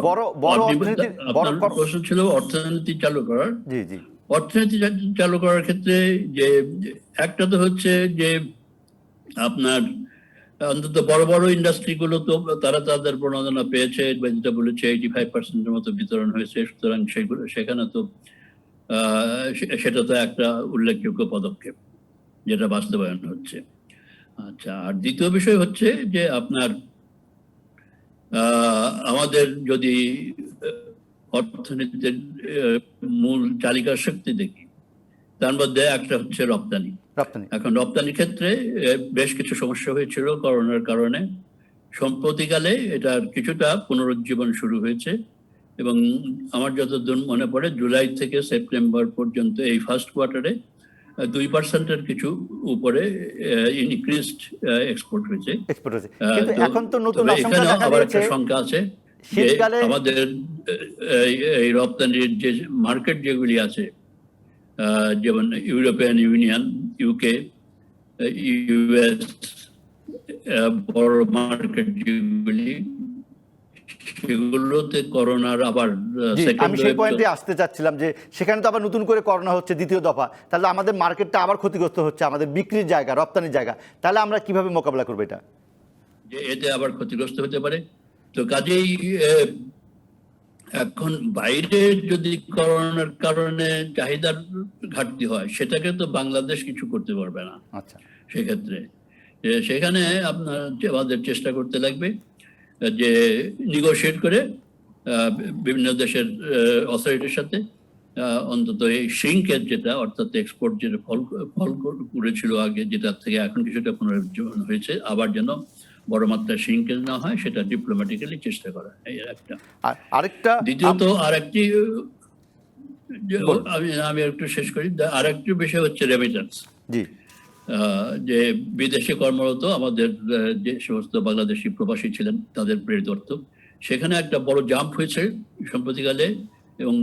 S1: বড় বড় অর্থনীতি, বড়
S2: প্রশ্ন ছিল অর্থনীতি চালু করার।
S1: জি জি,
S2: অর্থনীতি চালু করার ক্ষেত্রে যে একটা তো হচ্ছে যে আপনার অন্তত বড় বড় ইন্ডাস্ট্রিগুলো তো তারা তাদের প্রণোদনা পেয়েছে, যেটা বলেছে 85% মতো বিতরণ হয়েছে, সুতরাং সেখানে তো সেটা তো একটা উল্লেখযোগ্য পদক্ষেপ যেটা বাস্তবায়ন হচ্ছে। আচ্ছা, আর দ্বিতীয় বিষয় হচ্ছে যে আপনার আমাদের যদি অর্থনীতির মূল চালিকা শক্তি দেখি, তার মধ্যে একটা হচ্ছে রপ্তানি। এখন রপ্তানির ক্ষেত্রে বেশ কিছু সমস্যা হয়েছিল করোনার কারণে। সম্প্রতিকালে এটার কিছুটা পুনরুজ্জীবন শুরু হয়েছে এবং আমার যতদূর মনে পড়ে জুলাই থেকে সেপ্টেম্বর পর্যন্ত এই ফার্স্ট কোয়ার্টারে 2%-এর কিছু উপরে ইনক্রিজড এক্সপোর্ট হয়েছে।
S1: কিন্তু এখন তো নতুন আশঙ্কা দেখা
S2: আবার
S1: দিয়েছে,
S2: একটা সংখ্যা আছে যে আমাদের এই রপ্তানির যে মার্কেট যেগুলি আছে, যেমন ইউরোপিয়ান ইউনিয়ন, ইউকে, ইউএস, বড় মার্কেট যেগুলি, সেগুলোতে করোনার আবার
S1: আমি সেই পয়েন্টে আসতে চাচ্ছিলাম যে সেখানে তো আবার নতুন করে করোনা হচ্ছে দ্বিতীয় দফা, তাহলে আমাদের মার্কেটটা আবার ক্ষতিগ্রস্ত হচ্ছে, আমাদের বিক্রির জায়গা, রপ্তানির জায়গা, তাহলে আমরা কিভাবে মোকাবেলা করবো এটা?
S2: যে এতে আবার ক্ষতিগ্রস্ত হতে পারে। তো কাজেই এখন বাইরে যদি করোনার কারণে চাহিদার ঘাটতি হয়, সেটাকে তো বাংলাদেশ কিছু করতে পারবে না।
S1: আচ্ছা,
S2: সেক্ষেত্রে সেখানে আপনার আমাদের চেষ্টা করতে লাগবে যে নেগোশিয়েট করে বিভিন্ন দেশের অথরিটির সাথে অন্তত এই শ্রিঙ্কেজ যেটা, অর্থাৎ এক্সপোর্ট যেটা ফল করেছিল আগে, যেটা থেকে এখন কিছুটা পুনরুজ্জীবন হয়েছে, আবার যেন বড় মাত্রায় শ্রিঙ্কেজ না হয় সেটা ডিপ্লোম্যাটিক্যালি চেষ্টা করা। এই একটা।
S1: আরেকটা
S2: দ্বিতীয়ত আরেকটি আমি একটু শেষ করি, আরেকটি বিষয় হচ্ছে রেমিটেন্স।
S1: জি,
S2: যে বিদেশে কর্মরত আমাদের যে সমস্ত বাংলাদেশি প্রবাসী ছিলেন তাদের প্রেরিত অর্থ, সেখানে একটা বড় জাম্প হয়েছে সম্প্রতিকালে এবং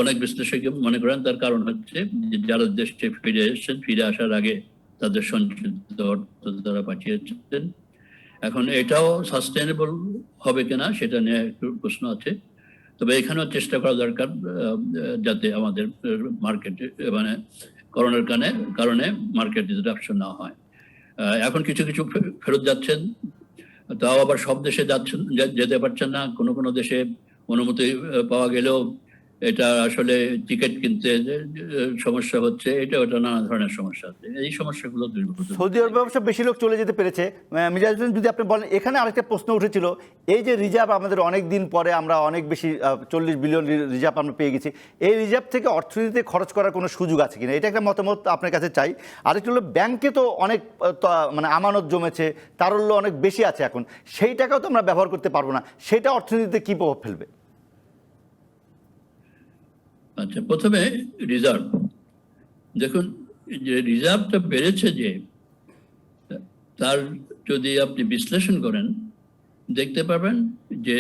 S2: অনেক বিশ্লেষক মনে করেন তার কারণ হচ্ছে যে যারা দেশে ফিরে এসেছেন, ফিরে আসার আগে তাদের সঞ্চিত অর্থ তারা পাঠিয়েছেন। এখন এটাও সাস্টেনেবল হবে কিনা সেটা নিয়ে একটু প্রশ্ন আছে। তবে এখানেও চেষ্টা করা দরকার যাতে আমাদের মার্কেটে মানে করোনার কারণে মার্কেট ডিসরাপশন না হয়। এখন কিছু কিছু ফেরত যাচ্ছেন, তাও আবার সব দেশে যেতে পারছেন না। কোনো দেশে অনুমতি পাওয়া গেলেও এটা আসলে টিকিট কিনতে সমস্যা হচ্ছে, এটা ওটা নানা ধরনের সমস্যা আছে। এই সমস্যাগুলো
S1: সৌদি আরবে অবশ্য বেশি লোক চলে যেতে পেরেছে। মিজাজুদ্দিন, যদি আপনি বলেন, এখানে আরেকটা প্রশ্ন উঠেছিল, এই যে রিজার্ভ আমাদের অনেক দিন পরে আমরা অনেক বেশি 40 বিলিয়ন রিজার্ভ আমরা পেয়ে গেছি, এই রিজার্ভ থেকে অর্থনীতিতে খরচ করার কোনো সুযোগ আছে কিনা, এটা একটা মতামত আপনার কাছে চাই। আরেকটা হলো ব্যাংকে তো অনেক মানে আমানত জমেছে, তারল্য অনেক বেশি আছে, এখন সেই টাকাও তো আমরা ব্যবহার করতে পারবো না, সেটা অর্থনীতিতে কি প্রভাব ফেলবে?
S2: আচ্ছা, প্রথমে রিজার্ভ দেখুন, যে রিজার্ভটা বেড়েছে, যে তার যদি আপনি বিশ্লেষণ করেন দেখতে পাবেন যে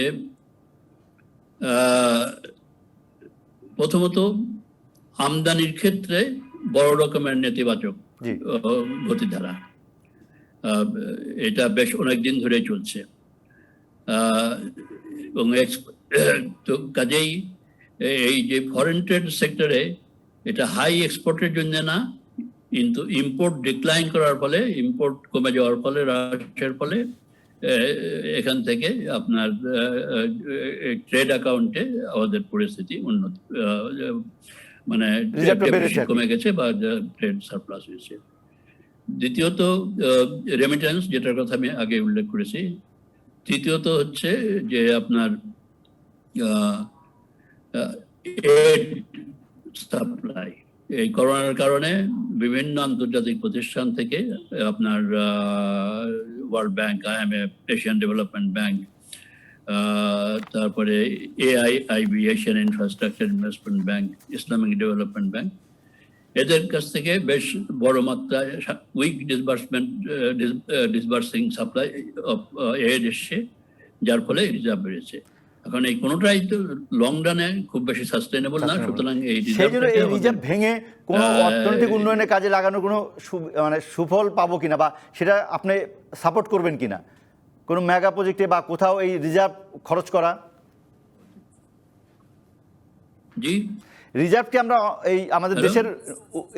S2: প্রথমত আমদানির ক্ষেত্রে বড় রকমের নেতিবাচক গতিধারা, এটা বেশ অনেকদিন ধরে চলছে। এবং তো কাজেই এই যে ফরেন ট্রেড সেক্টরে এটা হাই এক্সপোর্টের জন্য না, কিন্তু ইম্পোর্ট ডিক্লাইন করার ফলে, ইম্পোর্ট কমে যাওয়ার ফলে, হ্রাসের ফলে এখান থেকে আপনার ট্রেড অ্যাকাউন্টে আমাদের পরিস্থিতি মানে
S1: রিজার্ভটা বেড়েছে
S2: ডেফিসিট
S1: আর কি।
S2: কমে গেছে বা ট্রেড সারপ্লাস হয়েছে। দ্বিতীয়ত রেমিটেন্স, যেটার কথা আমি আগে উল্লেখ করেছি। তৃতীয়ত হচ্ছে যে আপনার এড সাপ্লাই। এই করোনার কারণে বিভিন্ন আন্তর্জাতিক প্রতিষ্ঠান থেকে আপনার World Bank, IMF, Asian Development Bank, তারপরে AIIB, Asian Infrastructure Investment Bank, Islamic Development Bank, এদের কাছ থেকে বেশ বড় মাত্রায় weak disbursing supply of aid এসছে, যার ফলে রিজার্ভ বেড়েছে। এখন এই কোনোটাই তো লং রানে খুব বেশি সাস্টেনেবল না, সুতরাং এই
S1: সেই জন্য এই রিজার্ভ
S2: রিজার্ভ
S1: ভেঙে কোনো অর্থনৈতিক উন্নয়নের কাজে লাগানোর কোনো মানে সুফল পাবো কিনা, বা সেটা আপনি সাপোর্ট করবেন কিনা, কোনো মেগা প্রজেক্টে বা কোথাও এই রিজার্ভ খরচ করা?
S2: জি,
S1: রিজার্ভকে আমরা এই আমাদের দেশের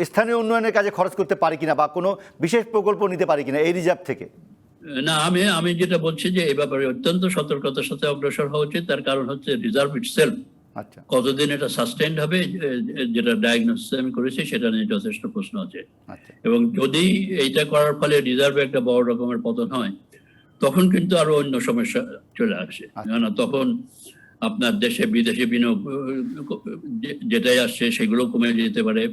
S1: স্থানীয় উন্নয়নের কাজে খরচ করতে পারি কিনা, বা কোনো বিশেষ প্রকল্প নিতে পারি কিনা এই রিজার্ভ থেকে?
S2: না, আমি যেটা বলছি যে এই ব্যাপারে অত্যন্ত সতর্কতার সাথে অগ্রসর হওয়া উচিত। তার কারণ হচ্ছে রিজার্ভ ইটসেলফ
S1: আচ্ছা
S2: কতদিন এটা সাস্টেইনড হবে, যেটা ডায়াগনোসিস আমি করেছি সেটা নিয়ে যথেষ্ট প্রশ্ন আছে।
S1: আচ্ছা
S2: এবং যদি এইটা করার ফলে রিজার্ভে একটা বড় রকমের পতন হয়, তখন কিন্তু আরো অন্য সমস্যা চলে আসে। কেননা তখন আপনার দেশে বিদেশি বিনিয়োগ যেটাই আসছে সেগুলো কমে যেতে পারে,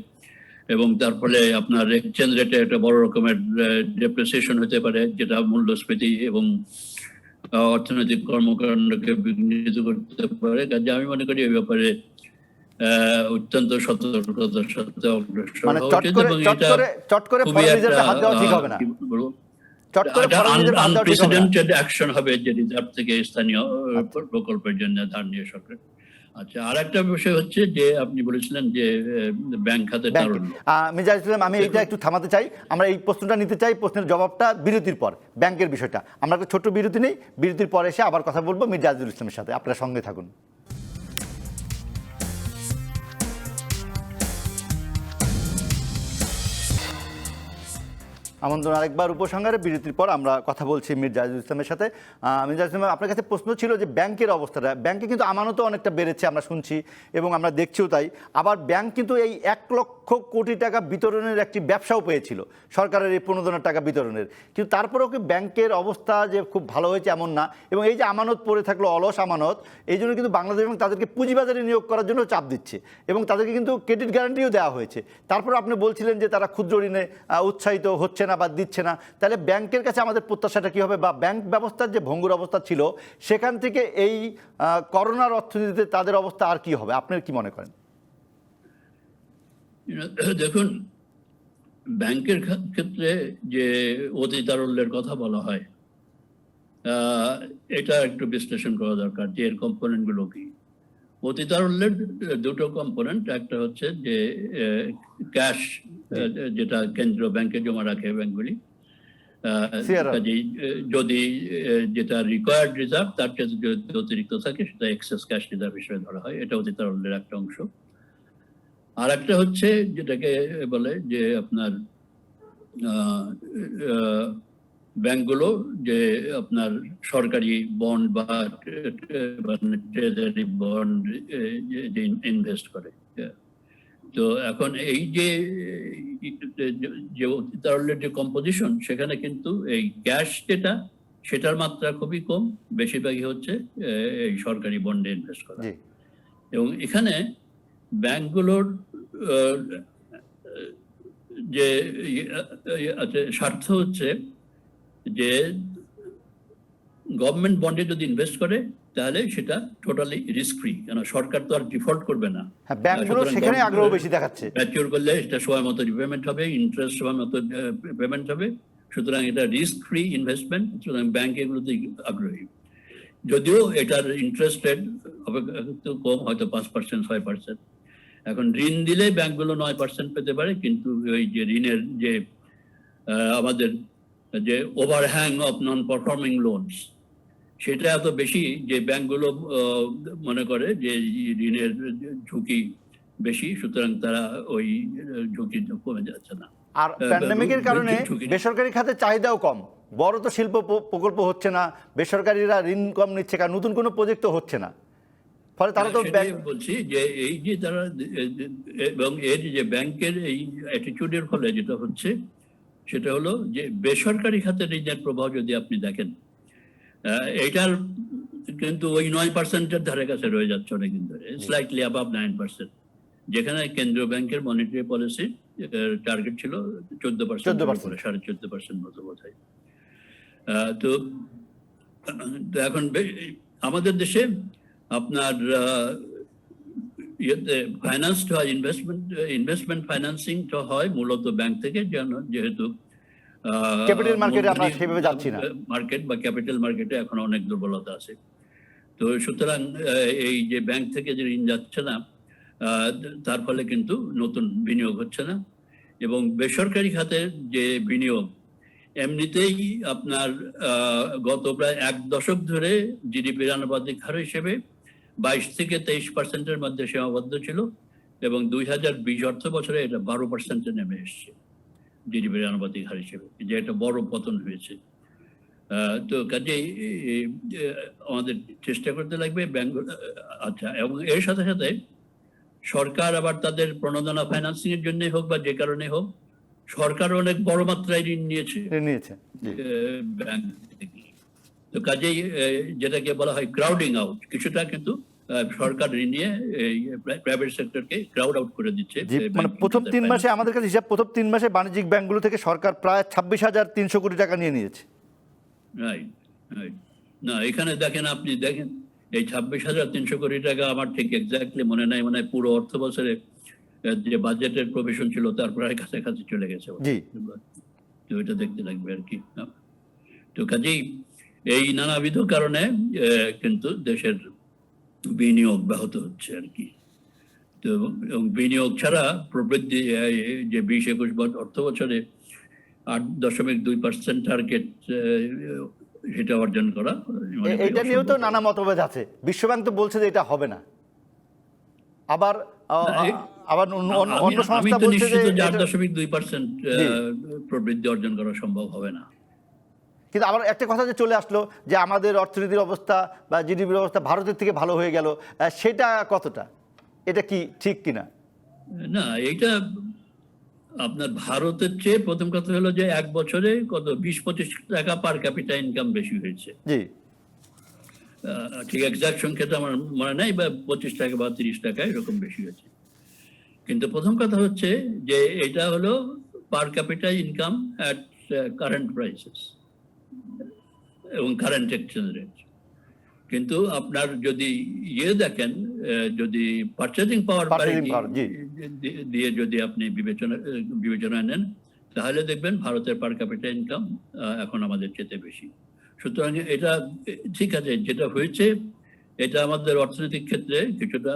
S2: এবং তার ফলে আপনার এক্সচেঞ্জ রেটে একটা বড় রকমের ডেপ্রিসিয়েশন হতে পারে, যেটা মূল্যস্ফীতি এবং অর্থনৈতিক কর্মকাণ্ডকে বিঘ্নিত করতে পারে। কাজে আমি মনে করি এই ব্যাপারে অত্যন্ত সতর্কতার সাথে অগ্রসর
S1: মানে
S2: হওয়া উচিত। এবং এটা
S1: চট করে ফরেন রিজার্ভে হাত দেওয়া ঠিক হবে না, চট করে ফরেন রিজার্ভে হাত দেওয়া ঠিক হবে না।
S2: আনপ্রেসিডেন্টেড অ্যাকশন হবে যে রিজার্ভ থেকে স্থানীয় প্রকল্পের জন্য ধার নিয়ে সরকার। আচ্ছা, আর একটা বিষয় হচ্ছে যে আপনি বলেছিলেন যে ব্যাংক খাতে তারুণ্য।
S1: মির্জা ইসলাম, আমি এইটা একটু থামাতে চাই, আমরা এই প্রশ্নটা নিতে চাই, প্রশ্নের জবাবটা বিরতির পর, ব্যাংকের বিষয়টা। আমরা একটা ছোট্ট বিরতি নেই, বিরতির পর এসে আবার কথা বলবো মির্জা ইসলামের সাথে। আপনারা সঙ্গে থাকুন। আমন্ত্রণ আরেকবার উপসংহারে। বিরতির পর আমরা কথা বলছি মির্জা ইসলামের সাথে। মির্জা ইসলাম, আপনার কাছে প্রশ্ন ছিল যে ব্যাংকের অবস্থাটা, ব্যাংকে কিন্তু আমানতও অনেকটা বেড়েছে আমরা শুনছি এবং আমরা দেখছিও তাই। আবার ব্যাংক কিন্তু এই 1 লক্ষ কোটি টাকা বিতরণের একটি ব্যবসাও পেয়েছিল, সরকারের এই প্রণোদনার টাকা বিতরণের। কিন্তু তারপরেও কি ব্যাংকের অবস্থা যে খুব ভালো হয়েছে এমন না, এবং এই যে আমানত পড়ে থাকলো, অলস আমানত, এই জন্য কিন্তু বাংলাদেশ এবং তাদেরকে পুঁজিবাজারে নিয়োগ করার জন্য চাপ দিচ্ছে, এবং তাদেরকে কিন্তু ক্রেডিট গ্যারান্টিও দেওয়া হয়েছে। তারপর আপনি বলছিলেন যে তারা ক্ষুদ্র ঋণে উৎসাহিত হচ্ছে না বা দিচ্ছে না। তাহলে ব্যাংকের কাছে আমাদের প্রত্যাশাটা কি হবে, বা ব্যাংক ব্যবস্থার যে ভঙ্গুর অবস্থা ছিল সেখান থেকে এই করোনার অর্থনীতিতে তাদের অবস্থা আর কি হবে, আপনি কি মনে করেন?
S2: দেখুন, ব্যাংকের ক্ষেত্রে যে অতিতারল্যের কথা বলা হয়, এটা একটু বিশ্লেষণ করা দরকার যে এর কম্পোনেন্ট গুলো কি। অতিতারল্যের দুটো কম্পোনেন্ট, একটা হচ্ছে যে ক্যাশ, যেটা কেন্দ্রীয় ব্যাংকে জমা রাখে ব্যাংকগুলি, যদি যেটা রিকোয়ার্ড রিজার্ভ তার কাছে যদি অতিরিক্ত থাকে সেটা এক্সেস ক্যাশ রিজার্ভ হিসেবে ধরা হয়। এটা অতিতারল্যের একটা অংশ। আর একটা হচ্ছে যেটাকে বলে যে আপনার ব্যাংকগুলো যে আপনার সরকারি বন্ড বা ট্রেজারি বন্ড ইনভেস্ট করে। তো এখন এই যে অতিতারল্যের যে কম্পোজিশন, সেখানে কিন্তু এই ক্যাশ যেটা, সেটার মাত্রা খুবই কম, বেশিরভাগই হচ্ছে এই সরকারি বন্ডে ইনভেস্ট করা। এবং এখানে ব্যাংকগুলোর যে স্বার্থ হচ্ছে যে গভর্নমেন্ট বন্ডে যদি ইনভেস্ট করে তাহলে সেটা টোটালি রিস্ক ফ্রি, কেন সরকার তো আর ডিফল্ট করবে না।
S1: ব্যাংকগুলো সেখানে আগ্রহ বেশি দেখাচ্ছে,
S2: ম্যাচিওর করলে এটা সময় মতো রিপেমেন্ট হবে, ইন্টারেস্ট সময় মতো পেমেন্ট হবে, সুতরাং এটা রিস্ক ফ্রি ইনভেস্টমেন্ট, সুতরাং ব্যাংক এগুলোতে আগ্রহী। যদিও এটার ইন্টারেস্ট রেট একটু কম, হয়তো 5%, 6%। এখন ঋণ দিলে ব্যাংকগুলো 9% পেতে পারে, কিন্তু ওই যে ঋণের যে আমাদের যে overhang of non performing loans, সেটা এত বেশি যে ব্যাংকগুলো মনে করে যে ঋণের ঝুঁকি বেশি, সুতরাং তারা ওই ঝুঁকি কমে যাচ্ছে না।
S1: আর প্যান্ডেমিকের কারণে বেসরকারি খাতে চাহিদাও কম, বড় তো শিল্প প্রকল্প হচ্ছে না, বেসরকারিরা ঋণ কম নিচ্ছে, কারণ নতুন কোনো প্রজেক্ট তো হচ্ছে না। ফলে তারা তো
S2: সেটাই বলছি যে এই যে তারা এবং এর যে ব্যাংকের এই অ্যাটিটিউডের ফলে যেটা হচ্ছে সেটা হলো যে বেসরকারি খাতে ঋণের প্রভাব যদি আপনি দেখেন, এটার কিন্তু ওই 9%-এর ধারে কাছে রয়ে যাচ্ছে অনেকদিন ধরে, স্লাইটলি অ্যাবাভ 9%, যেখানে কেন্দ্রীয় ব্যাংকের মনিটারি পলিসি টার্গেট ছিল 14%, 14.5% মতো বোধ হয়। তো এখন আমাদের দেশে আপনার ফাইন্যান্সড হয় ইনভেস্টমেন্ট ফাইন্যান্সিংটা হয় মূলত ব্যাংক থেকে, যেহেতু
S1: ক্যাপিটাল মার্কেটে আমরা সেভাবে যাচ্ছি না,
S2: মার্কেট বা ক্যাপিটাল মার্কেটে এখন অনেক দুর্বলতা আছে। তো সুতরাং এই যে ব্যাংক থেকে যে ঋণ যাচ্ছে না, তার ফলে কিন্তু নতুন বিনিয়োগ হচ্ছে না, এবং বেসরকারি খাতের যে বিনিয়োগ এমনিতেই আপনার গত প্রায় 1 দশক ধরে জিডিপির আনুপাতিক হার হিসেবে 22-23%-এর মধ্যে সীমাবদ্ধ ছিল, এবং 2020 অর্থ বছরে এটা 12%-এ নেমে এসছে জিডিপির আনুপাতিক হার হিসেবে, যে একটা বড় পতন হয়েছে। তো কাজেই আমাদের চেষ্টা করতে লাগবে ব্যাংক। আচ্ছা, এবং এর সাথে সাথে সরকার আবার তাদের প্রণোদনা ফাইন্যান্সিং এর জন্য হোক বা যে কারণে হোক, সরকার অনেক বড় মাত্রায় ঋণ নিয়েছে ব্যাংক থেকে। তো কাজেই যেটাকে বলা হয় ক্রাউডিং আউট, কিছুটা কিন্তু সরকার ঋণ নিয়ে প্রাইভেট সেক্টরকে ক্রাউড আউট করে দিচ্ছে।
S1: মানে প্রথম 3 মাসে আমাদের কাছে হিসাব, প্রথম 3 মাসে বাণিজ্যিক ব্যাংকগুলো থেকে সরকার প্রায় 26,300 কোটি টাকা নিয়ে নিয়েছে।
S2: Right, right. না, এখানে দেখেন, আপনি দেখেন এই 26,300 কোটি টাকা আমার ঠিক এক্স্যাক্টলি মনে নাই, মানে পুরো অর্থ বছরে যে বাজেটের প্রভিশন ছিল তার প্রায় কাছাকাছি চলে গেছে। তো এটা দেখতে লাগবে আর কি। তো কাজেই এই নানাবিধ কারণে কিন্তু দেশের বিনিয়োগ ব্যাহত হচ্ছে আর কি। তো বিনিয়োগ ছাড়া প্রবৃদ্ধি যে 20-21 অর্থ বছরে 8.2% টার্গেট, সেটা অর্জন করা,
S1: এটা নিয়েও তো নানা মতভেদ আছে। বিশ্বব্যাংক তো বলছে যে এটা হবে না, আবার অন্য সংস্থা বলছে যে
S2: 8.2% প্রবৃদ্ধি অর্জন করা সম্ভব হবে না।
S1: কিন্তু আবার একটা কথা যে চলে আসলো যে আমাদের অর্থনীতির অবস্থা বা জিডিপির অবস্থা ভারতের থেকে ভালো হয়ে গেল, সেটা কতটা, এটা কি ঠিক কিনা?
S2: না, এটা আপনার ভারতের চেয়ে প্রথম কথা হলো যে 1 বছরে কত 20-25 টাকা পার ক্যাপিটা ইনকাম বেশি হয়েছে। ঠিক এক্সাক্ট সংখ্যাটা আমার মনে নাই, বা 25 টাকা বা 30 টাকা এরকম বেশি হয়েছে। কিন্তু প্রথম কথা হচ্ছে যে এটা হলো পার capital income at current prices এবং কারেন্ট এক্সচেঞ্জ রেট। কিন্তু আপনার যদি দেখেন, যদি পারচেজিং পাওয়ার দিয়ে যদি আপনি বিবেচনায় নেন, তাহলে দেখবেন ভারতের পার ক্যাপিটা ইনকাম এখন আমাদের চেয়ে বেশি। সুতরাং এটা ঠিক আছে, যেটা হয়েছে এটা আমাদের অর্থনৈতিক ক্ষেত্রে কিছুটা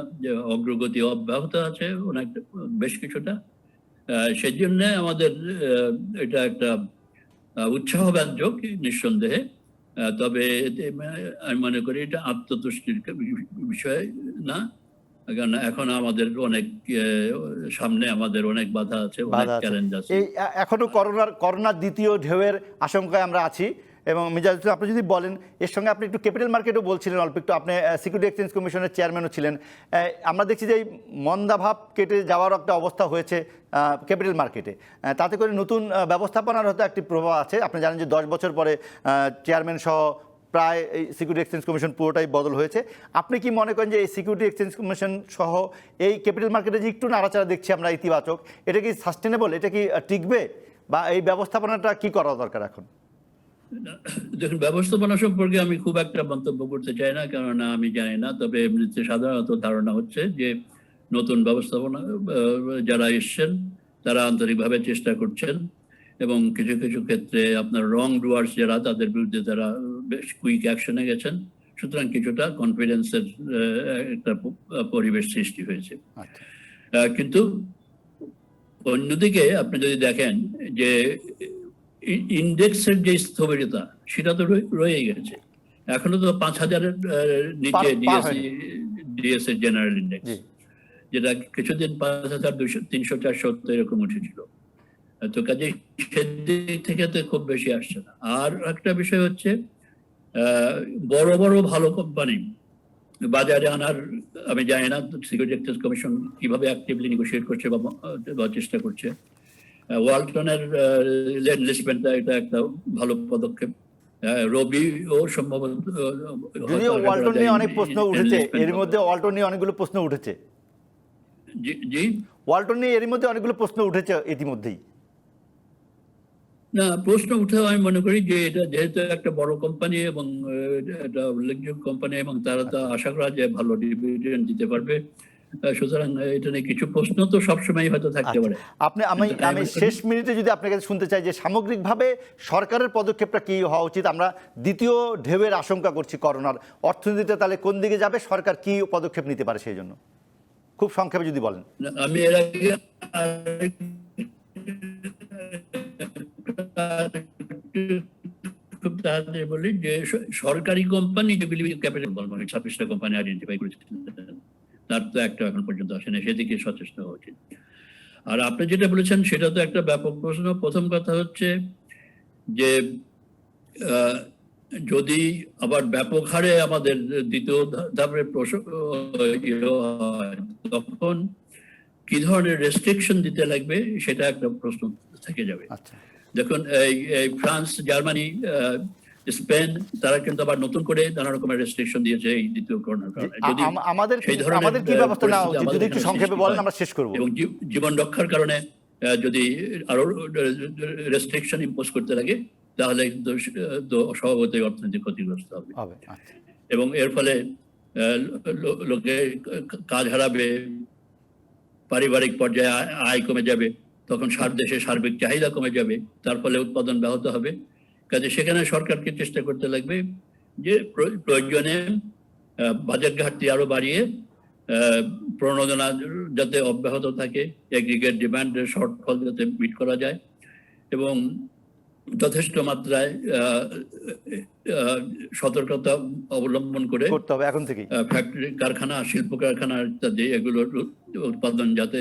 S2: অগ্রগতি অব্যাহত আছে, বেশ কিছুটা। সেই জন্য আমাদের এটা একটা উৎসাহব্যঞ্জক নিঃসন্দেহে। তবে আমি মনে করি এটা আত্মতুষ্টির বিষয় না, কারণ এখন আমাদের অনেক সামনে আমাদের অনেক বাধা আছে, অনেক চ্যালেঞ্জ আছে।
S1: এখনো করোনার দ্বিতীয় ঢেউয়ের আশঙ্কায় আমরা আছি। এবং মিজাজ, আপনি যদি বলেন এর সঙ্গে, আপনি একটু ক্যাপিটাল মার্কেটও বলছিলেন অল্প একটু, আপনি সিকিউরিটি এক্সচেঞ্জ কমিশনের চেয়ারম্যানও ছিলেন। আমরা দেখছি যে এই মন্দাভাব কেটে যাওয়ার একটা অবস্থা হয়েছে ক্যাপিটাল মার্কেটে, তাতে করে নতুন ব্যবস্থাপনার হয়তো একটি প্রভাব আছে। আপনি জানেন যে 10 বছর পরে চেয়ারম্যান সহ প্রায় এই সিকিউরিটি এক্সচেঞ্জ কমিশন পুরোটাই বদল হয়েছে। আপনি কি মনে করেন যে এই সিকিউরিটি এক্সচেঞ্জ কমিশন সহ এই ক্যাপিটাল মার্কেটে যে একটু নাড়াচাড়া দেখছি আমরা ইতিবাচক, এটা কি সাস্টেনেবল, এটা কি টিকবে, বা এই ব্যবস্থাপনাটা কি করা দরকার এখন?
S2: দেখুন, ব্যবস্থাপনা সম্পর্কে আমি খুব একটা মন্তব্য করতে চাই না, কেননা আমি জানি না। তবে এমনিতে সাধারণত ধারণা হচ্ছে যে নতুন ব্যবস্থাপনা যারা এসছেন তারা আন্তরিকভাবে চেষ্টা করছেন, এবং কিছু কিছু ক্ষেত্রে আপনার রং ডুয়ার্স যারা, তাদের বিরুদ্ধে তারা বেশ কুইক অ্যাকশনে গেছেন। সুতরাং কিছুটা কনফিডেন্সের একটা পরিবেশ সৃষ্টি হয়েছে। কিন্তু অন্যদিকে আপনি যদি দেখেন যে ইন্ডেক্সের যে স্থবিরতা, সেটা তো রয়ে গেছে। এখনো তো 5,000-এর নিচে ডিএসএ জেনারেল ইন্ডেক্স, যেটা কিছুদিন 5,200-300-400 এরকম উঠেছিল। তো কাজে সেদিক থেকে তো খুব বেশি আসছে না। আর একটা বিষয় হচ্ছে বড় বড় ভালো কোম্পানি বাজারে আনার আমি জানি না সিকিউরিটি এক্সচেঞ্জ কমিশন কিভাবে অ্যাক্টিভলি নেগোশিয়েট করছে বা চেষ্টা করছে। ওয়ালটনের এনলিস্টমেন্টটা এটা একটা ভালো পদক্ষেপ। রবিও সম্ভবত
S1: যদিও ওয়ালটন নিয়ে অনেক প্রশ্ন উঠেছে, এর মধ্যে ওয়ালটন নিয়ে অনেকগুলো প্রশ্ন উঠেছে।
S2: জি,
S1: ওয়ালটন নিয়ে এর মধ্যে অনেকগুলো প্রশ্ন উঠেছে ইতিমধ্যেই।
S2: না, প্রশ্ন উঠেও আমি মনে করি যে এটা যেহেতু একটা বড় কোম্পানি এবং এটা উল্লেখযোগ্য কোম্পানি এবং তারা তো আশা করা যায় ভালো ডিভিডেন্ড দিতে পারবে, সুতরাং এটা নিয়ে কিছু প্রশ্ন তো সবসময় হয়তো থাকতে পারে।
S1: আমি শেষ মিনিটে যদি আপনার কাছে শুনতে চাই যে সামগ্রিকভাবে সরকারের পদক্ষেপটা কি হওয়া উচিত? আমরা দ্বিতীয় ঢেউয়ের আশঙ্কা করছি করোনার, অর্থনীতিতে তাহলে কোন দিকে যাবে, সরকার কি পদক্ষেপ নিতে পারে সেই জন্য খুব সংক্ষেপে যদি বলেন।
S2: আমি এর আগে খুব তাড়াতাড়ি বলি যে সরকারি কোম্পানি যেগুলি ক্যাপিটাল বলবো 26টা কোম্পানি আইডেন্টিফাই করেছে, তার তো একটা এখন পর্যন্ত আসেনি, সেদিকে সচেষ্ট হওয়া উচিত। আর আপনি যেটা বলেছেন সেটা তো একটা ব্যাপক প্রশ্ন। প্রথম কথা হচ্ছে যে যদি আবার ব্যাপক হারে আমাদের দ্বিতীয় ধাপের তখন কি ধরনের রেস্ট্রিকশন দিতে লাগবে সেটা একটা প্রশ্ন থেকে যাবে। দেখুন এই ফ্রান্স, জার্মানি, স্পেন তারা কিন্তু আবার নতুন করে নানা রকমের রেস্ট্রিকশন দিয়েছে এই দ্বিতীয় করোনার কারণে। যদি
S1: আমাদের কি ব্যবস্থা নেওয়া উচিত যদি একটু সংক্ষেপে বলেন, আমরা শেষ করব।
S2: এবং জীবন রক্ষার কারণে যদি আরো রেস্ট্রিকশন ইম্পোজ করতে লাগে তাহলে স্বভাবতই অর্থনীতি ক্ষতিগ্রস্ত হবে এবং এর ফলে লোকে কাজ হারাবে, পারিবারিক পর্যায়ে আয় কমে যাবে, তখন দেশের সার্বিক চাহিদা কমে যাবে, তার ফলে উৎপাদন ব্যাহত হবে। কাজে সেখানে সরকারকে চেষ্টা করতে লাগবে যে প্রয়োজনে বাজেট ঘাটতি আরো বাড়িয়ে প্রণোদনা যাতে অব্যাহত থাকে, এগ্রিগেট ডিমান্ডের শর্টফল যাতে মিট করা যায় এবং যথেষ্ট মাত্রায় সতর্কতা অবলম্বন করে
S1: করতে হবে এখন থেকেই।
S2: ফ্যাক্টরি, কারখানা, শিল্প কারখানা ইত্যাদি এগুলোর উৎপাদন যাতে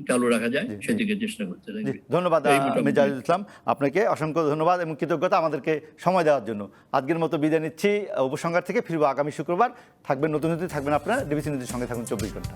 S2: চালু রাখা যায় সেদিকে চেষ্টা করতে লাগে।
S1: ধন্যবাদ মেজাজুল ইসলাম, আপনাকে অসংখ্য ধন্যবাদ এবং কৃতজ্ঞতা আমাদেরকে সময় দেওয়ার জন্য। আজকের মতো বিদায় নিচ্ছি। উপসংহার থেকে ফিরবো আগামী শুক্রবার। থাকবেন নতুন অতিথি, থাকবেন আপনারা ডিবিসি নিউজের সঙ্গে, থাকুন 24 ঘন্টা।